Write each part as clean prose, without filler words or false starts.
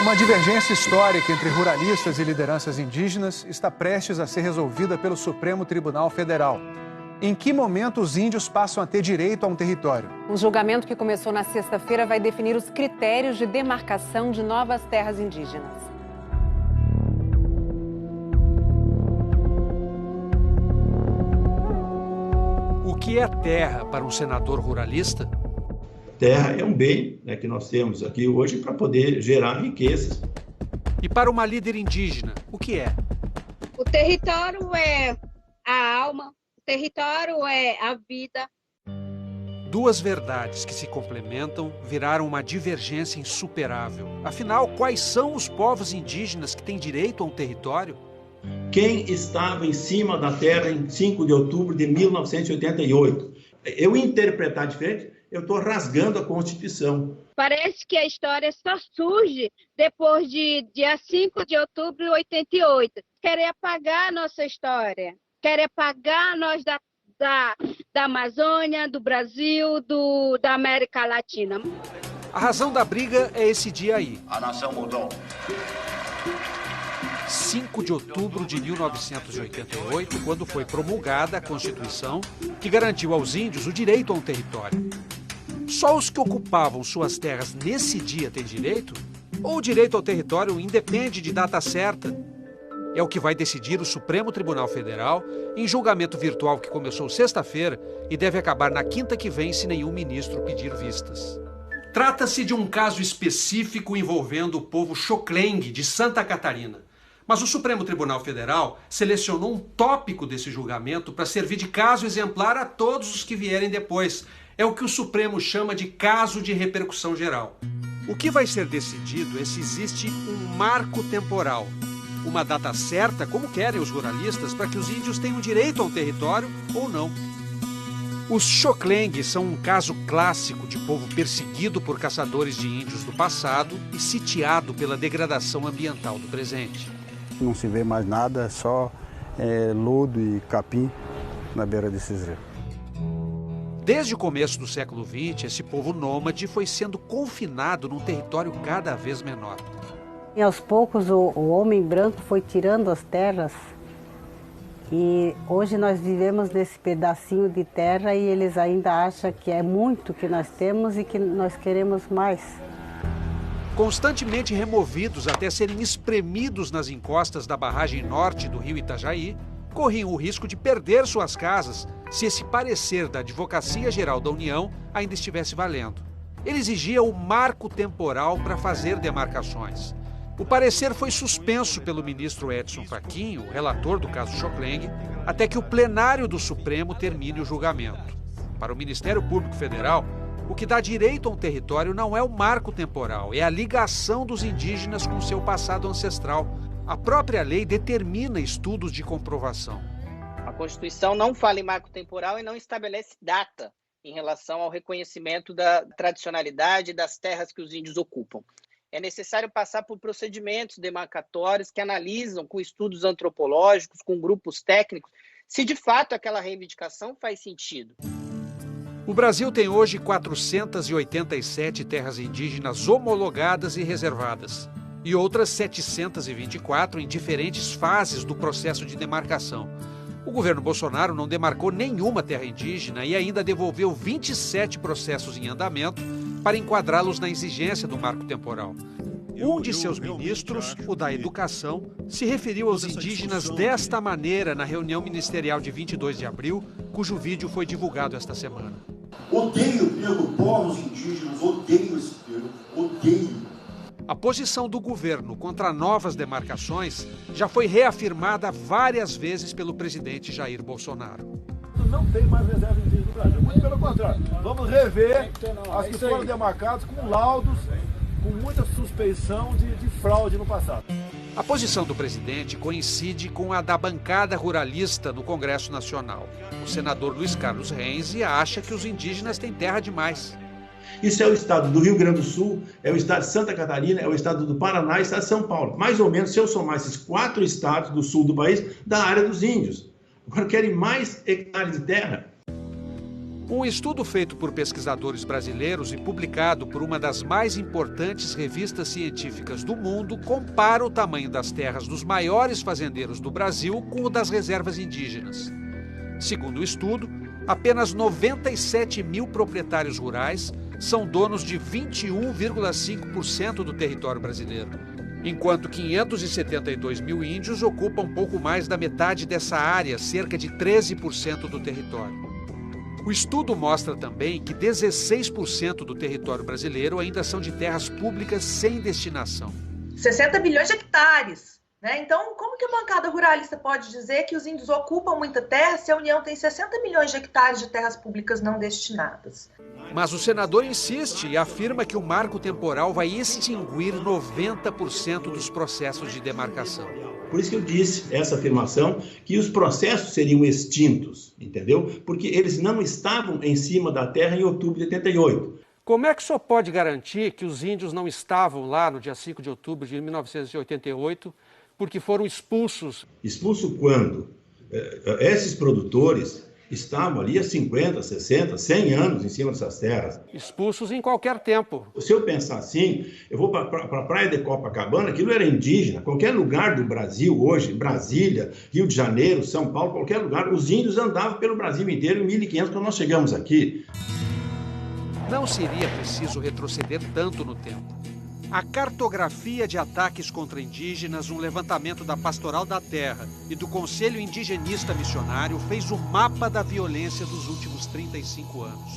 Uma divergência histórica entre ruralistas e lideranças indígenas está prestes a ser resolvida pelo Supremo Tribunal Federal. Em que momento os índios passam a ter direito a um território? O julgamento que começou na sexta-feira vai definir os critérios de demarcação de novas terras indígenas. O que é terra para um senador ruralista? Terra é um bem, né, que nós temos aqui hoje para poder gerar riquezas. E para uma líder indígena, o que é? O território é a alma, o território é a vida. Duas verdades que se complementam viraram uma divergência insuperável. Afinal, quais são os povos indígenas que têm direito a um território? Quem estava em cima da terra em 5 de outubro de 1988? Eu interpretar diferente, eu estou rasgando a Constituição. Parece que a história só surge depois de dia 5 de outubro de 88. Querem apagar a nossa história, querem apagar nós da Amazônia, do Brasil, da América Latina. A razão da briga é esse dia aí. A nação mudou. 5 de outubro de 1988, quando foi promulgada a Constituição que garantiu aos índios o direito a um território. Só os que ocupavam suas terras nesse dia têm direito? Ou o direito ao território independe de data certa? É o que vai decidir o Supremo Tribunal Federal em julgamento virtual que começou sexta-feira e deve acabar na quinta que vem se nenhum ministro pedir vistas. Trata-se de um caso específico envolvendo o povo Xoclengue de Santa Catarina. Mas o Supremo Tribunal Federal selecionou um tópico desse julgamento para servir de caso exemplar a todos os que vierem depois. É o que o Supremo chama de caso de repercussão geral. O que vai ser decidido é se existe um marco temporal, uma data certa, como querem os ruralistas, para que os índios tenham direito a um território ou não. Os Xoclengue são um caso clássico de povo perseguido por caçadores de índios do passado e sitiado pela degradação ambiental do presente. Não se vê mais nada, só lodo e capim na beira desses rios. Desde o começo do século XX, esse povo nômade foi sendo confinado num território cada vez menor. E aos poucos o homem branco foi tirando as terras e hoje nós vivemos nesse pedacinho de terra e eles ainda acham que é muito que nós temos e que nós queremos mais. Constantemente removidos até serem espremidos nas encostas da barragem norte do rio Itajaí, corriam o risco de perder suas casas se esse parecer da Advocacia Geral da União ainda estivesse valendo. Ele exigia o marco temporal para fazer demarcações. O parecer foi suspenso pelo ministro Edson Fachin, o relator do caso Xoclengue, até que o plenário do Supremo termine o julgamento. Para o Ministério Público Federal, o que dá direito a um território não é o marco temporal, é a ligação dos indígenas com seu passado ancestral. A própria lei determina estudos de comprovação. A Constituição não fala em marco temporal e não estabelece data em relação ao reconhecimento da tradicionalidade das terras que os índios ocupam. É necessário passar por procedimentos demarcatórios que analisam com estudos antropológicos, com grupos técnicos, se de fato aquela reivindicação faz sentido. O Brasil tem hoje 487 terras indígenas homologadas e reservadas, e outras 724 em diferentes fases do processo de demarcação. O governo Bolsonaro não demarcou nenhuma terra indígena e ainda devolveu 27 processos em andamento para enquadrá-los na exigência do marco temporal. Um de seus ministros, o da Educação, se referiu aos indígenas desta maneira na reunião ministerial de 22 de abril, cujo vídeo foi divulgado esta semana. Odeio mesmo povos indígenas, odeio esse termo, odeio. A posição do governo contra novas demarcações já foi reafirmada várias vezes pelo presidente Jair Bolsonaro. Não tem mais reserva indígena no Brasil, muito pelo contrário. Vamos rever as que foram demarcadas com laudos, com muita suspeição de fraude no passado. A posição do presidente coincide com a da bancada ruralista no Congresso Nacional. O senador Luiz Carlos Renzi acha que os indígenas têm terra demais. Isso é o estado do Rio Grande do Sul, é o estado de Santa Catarina, é o estado do Paraná e o estado de São Paulo. Mais ou menos, se eu somar esses 4 estados do sul do país, da área dos índios. Agora querem mais hectares de terra. Um estudo feito por pesquisadores brasileiros e publicado por uma das mais importantes revistas científicas do mundo compara o tamanho das terras dos maiores fazendeiros do Brasil com o das reservas indígenas. Segundo o estudo, apenas 97 mil proprietários rurais são donos de 21,5% do território brasileiro, enquanto 572 mil índios ocupam pouco mais da metade dessa área, cerca de 13% do território. O estudo mostra também que 16% do território brasileiro ainda são de terras públicas sem destinação. 60 bilhões de hectares, né? Então, como que a bancada ruralista pode dizer que os índios ocupam muita terra se a União tem 60 milhões de hectares de terras públicas não destinadas? Mas o senador insiste e afirma que o marco temporal vai extinguir 90% dos processos de demarcação. Por isso que eu disse essa afirmação, que os processos seriam extintos, entendeu? Porque eles não estavam em cima da terra em outubro de 88. Como é que o senhor pode garantir que os índios não estavam lá no dia 5 de outubro de 1988 porque foram expulsos? Expulso quando? Esses produtores estavam ali há 50, 60, 100 anos em cima dessas terras. Expulsos em qualquer tempo. Se eu pensar assim, eu vou para a praia de Copacabana, aquilo era indígena. Qualquer lugar do Brasil hoje, Brasília, Rio de Janeiro, São Paulo, qualquer lugar, os índios andavam pelo Brasil inteiro em 1500 quando nós chegamos aqui. Não seria preciso retroceder tanto no tempo. A cartografia de ataques contra indígenas, um levantamento da Pastoral da Terra e do Conselho Indigenista Missionário fez o mapa da violência dos últimos 35 anos.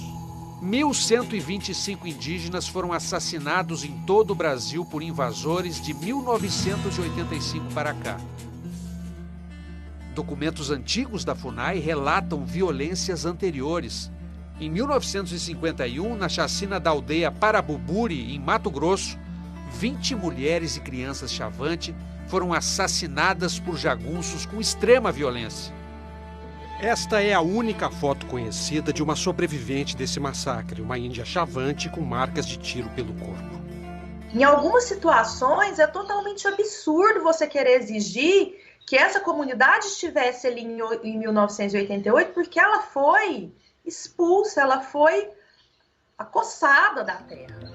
1.125 indígenas foram assassinados em todo o Brasil por invasores de 1985 para cá. Documentos antigos da FUNAI relatam violências anteriores. Em 1951, na chacina da aldeia Parabuburi, em Mato Grosso, 20 mulheres e crianças Chavante foram assassinadas por jagunços com extrema violência. Esta é a única foto conhecida de uma sobrevivente desse massacre, uma índia Chavante com marcas de tiro pelo corpo. Em algumas situações, é totalmente absurdo você querer exigir que essa comunidade estivesse ali em 1988, porque ela foi expulsa, ela foi acossada da terra.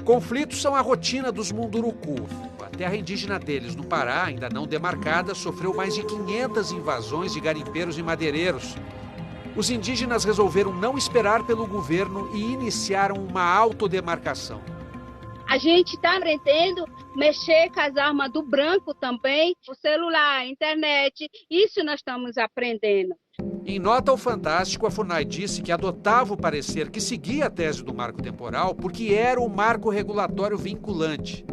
Conflitos são a rotina dos Munduruku. A terra indígena deles, no Pará, ainda não demarcada, sofreu mais de 500 invasões de garimpeiros e madeireiros. Os indígenas resolveram não esperar pelo governo e iniciaram uma autodemarcação. A gente está aprendendo a mexer com as armas do branco também, o celular, a internet, isso nós estamos aprendendo. Em nota ao Fantástico, a FUNAI disse que adotava o parecer que seguia a tese do marco temporal porque era o marco regulatório vinculante.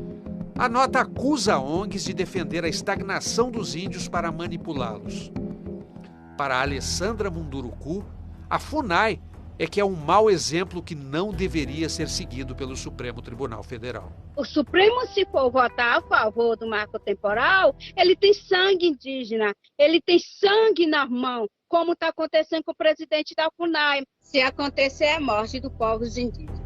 A nota acusa ONGs de defender a estagnação dos índios para manipulá-los. Para a Alessandra Munduruku, a FUNAI é que é um mau exemplo que não deveria ser seguido pelo Supremo Tribunal Federal. O Supremo, se for votar a favor do marco temporal, ele tem sangue indígena, ele tem sangue nas mãos, como está acontecendo com o presidente da FUNAI. Se acontecer a morte dos povos indígenas.